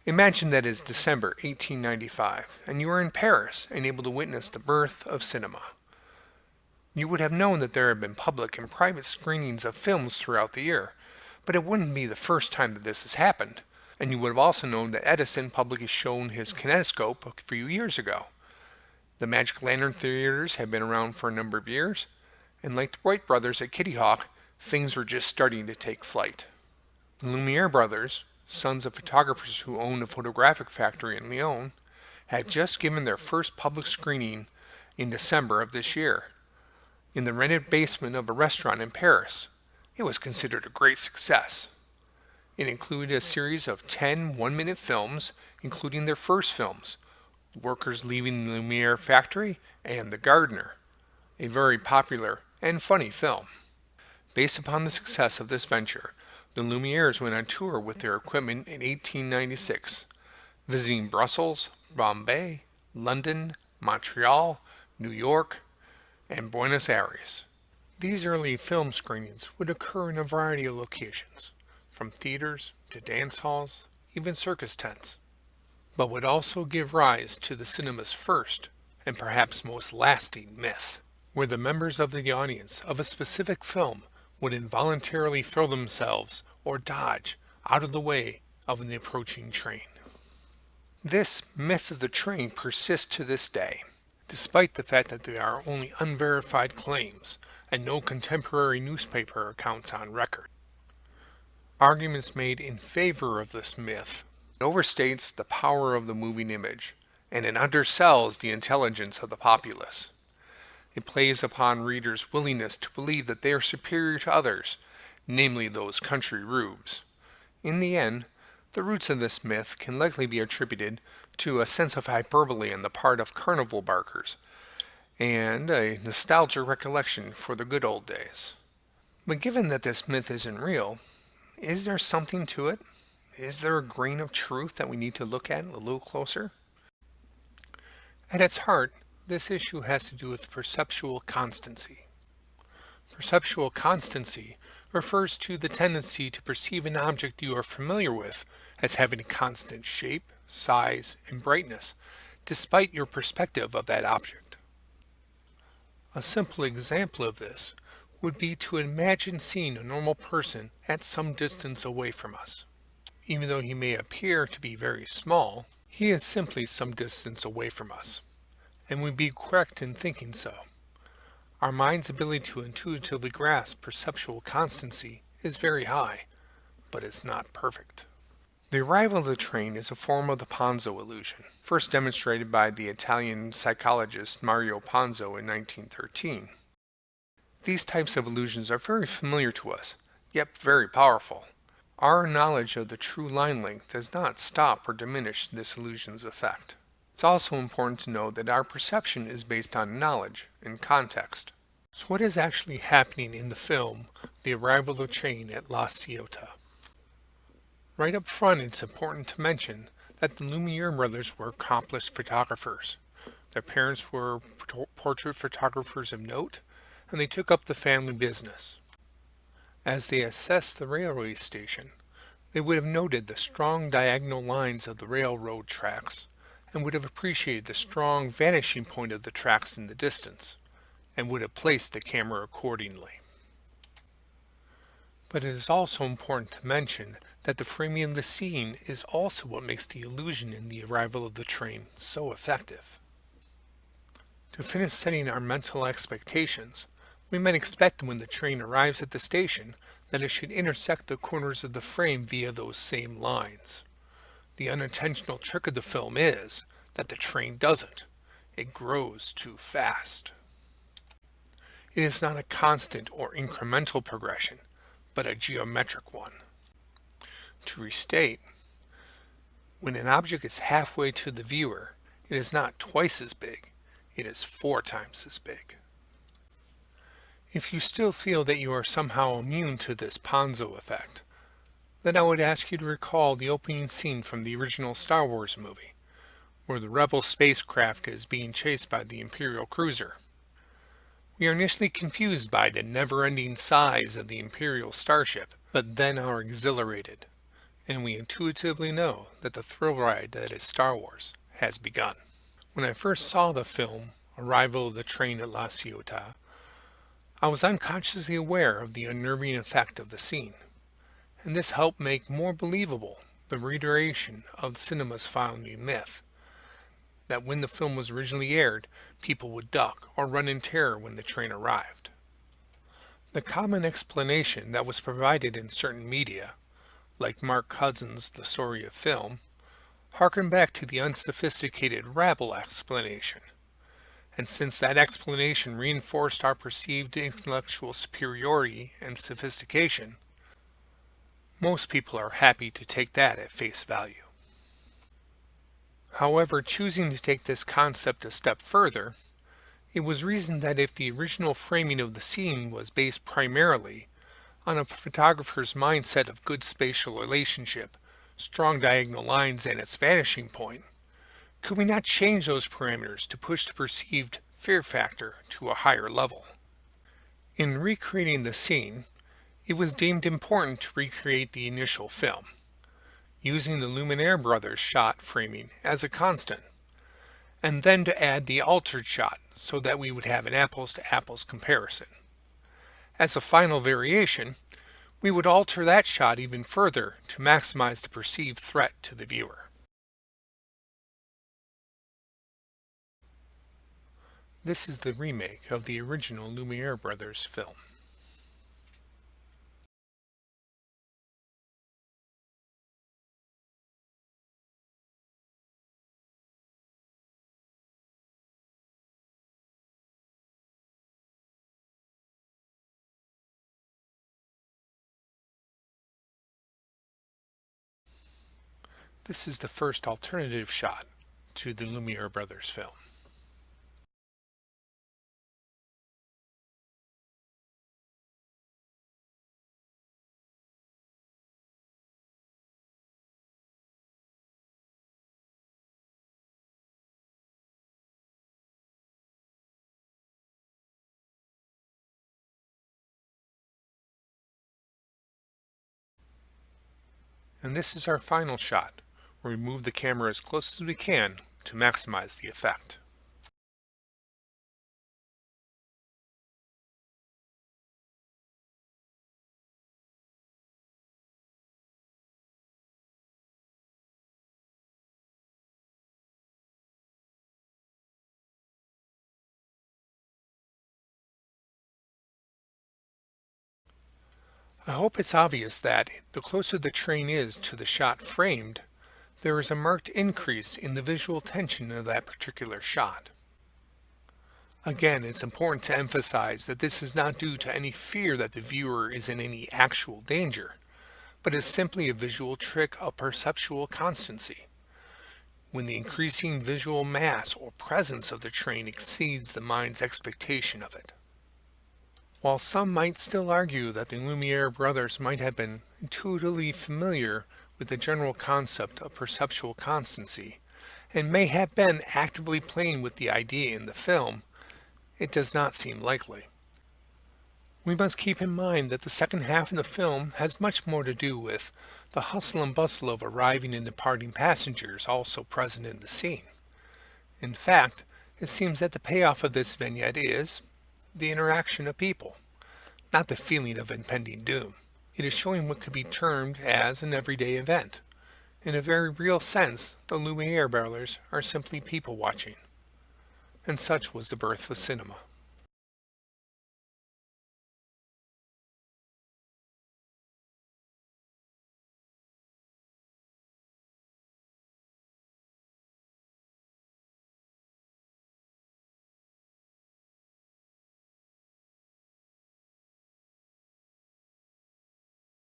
Imagine that it's December 1895, and you are in Paris and able to witness the birth of cinema. You would have known that there have been public and private screenings of films throughout the year, but it wouldn't be the first time that this has happened. And you would have also known that Edison publicly shown his kinetoscope a few years ago. The Magic Lantern theaters have been around for a number of years, and like the Wright brothers at Kitty Hawk, things were just starting to take flight. The Lumière brothers, sons of photographers who owned a photographic factory in Lyon, had just given their first public screening in December of this year, in the rented basement of a restaurant in Paris. It was considered a great success. It included a series of 10 one-minute films, including their first films, Workers Leaving the Lumière Factory and The Gardener, a very popular and funny film. Based upon the success of this venture, the Lumières went on tour with their equipment in 1896, visiting Brussels, Bombay, London, Montreal, New York, and Buenos Aires. These early film screenings would occur in a variety of locations, from theaters to dance halls, even circus tents, but would also give rise to the cinema's first and perhaps most lasting myth, where the members of the audience of a specific film would involuntarily throw themselves or dodge out of the way of an approaching train. This myth of the train persists to this day, despite the fact that there are only unverified claims and no contemporary newspaper accounts on record. Arguments made in favor of this myth overstates the power of the moving image, and it undersells the intelligence of the populace. It plays upon readers' willingness to believe that they are superior to others, namely those country rubes. In the end, the roots of this myth can likely be attributed to a sense of hyperbole on the part of carnival barkers, and a nostalgic recollection for the good old days. But given that this myth isn't real, is there something to it? Is there a grain of truth that we need to look at a little closer? At its heart, this issue has to do with perceptual constancy. Perceptual constancy refers to the tendency to perceive an object you are familiar with as having a constant shape, size, and brightness, despite your perspective of that object. A simple example of this would be to imagine seeing a normal person at some distance away from us. Even though he may appear to be very small, he is simply some distance away from us, and we'd be correct in thinking so. Our mind's ability to intuitively grasp perceptual constancy is very high, but it's not perfect. The arrival of the train is a form of the Ponzo illusion, first demonstrated by the Italian psychologist Mario Ponzo in 1913. These types of illusions are very familiar to us, yet very powerful. Our knowledge of the true line length does not stop or diminish this illusion's effect. It's also important to know that our perception is based on knowledge and context. So what is actually happening in the film, The Arrival of the Train at La Ciotat? Right up front, it's important to mention that the Lumière brothers were accomplished photographers. Their parents were portrait photographers of note, and they took up the family business. As they assessed the railway station, they would have noted the strong diagonal lines of the railroad tracks, and would have appreciated the strong vanishing point of the tracks in the distance, and would have placed the camera accordingly. But it is also important to mention that the framing of the scene is also what makes the illusion in the arrival of the train so effective. To finish setting our mental expectations, we might expect when the train arrives at the station that it should intersect the corners of the frame via those same lines. The unintentional trick of the film is that the train doesn't. It grows too fast. It is not a constant or incremental progression, but a geometric one. To restate, when an object is halfway to the viewer, it is not twice as big, it is 4 times as big. If you still feel that you are somehow immune to this Ponzo effect, then I would ask you to recall the opening scene from the original Star Wars movie, where the Rebel spacecraft is being chased by the Imperial cruiser. We are initially confused by the never-ending size of the Imperial starship, but then are exhilarated, and we intuitively know that the thrill ride that is Star Wars has begun. When I first saw the film Arrival of the Train at La Ciotat, I was unconsciously aware of the unnerving effect of the scene, and this helped make more believable the reiteration of cinema's founding myth, that when the film was originally aired, people would duck or run in terror when the train arrived. The common explanation that was provided in certain media, like Mark Hudson's The Story of Film, harkened back to the unsophisticated rabble explanation. And since that explanation reinforced our perceived intellectual superiority and sophistication, most people are happy to take that at face value. However, choosing to take this concept a step further, it was reasoned that if the original framing of the scene was based primarily on a photographer's mindset of good spatial relationship, strong diagonal lines, and its vanishing point, could we not change those parameters to push the perceived fear factor to a higher level? In recreating the scene, it was deemed important to recreate the initial film, using the Lumière Brothers shot framing as a constant, and then to add the altered shot so that we would have an apples-to-apples comparison. As a final variation, we would alter that shot even further to maximize the perceived threat to the viewer. This is the remake of the original Lumière Brothers film. This is the first alternative shot to the Lumière Brothers film. And this is our final shot, where we move the camera as close as we can to maximize the effect. I hope it's obvious that, the closer the train is to the shot framed, there is a marked increase in the visual tension of that particular shot. Again, it's important to emphasize that this is not due to any fear that the viewer is in any actual danger, but is simply a visual trick of perceptual constancy, when the increasing visual mass or presence of the train exceeds the mind's expectation of it. While some might still argue that the Lumière brothers might have been intuitively familiar with the general concept of perceptual constancy, and may have been actively playing with the idea in the film, it does not seem likely. We must keep in mind that the second half of the film has much more to do with the hustle and bustle of arriving and departing passengers also present in the scene. In fact, it seems that the payoff of this vignette is the interaction of people, not the feeling of impending doom. It is showing what could be termed as an everyday event. In a very real sense, the Lumière brothers are simply people watching. And such was the birth of cinema.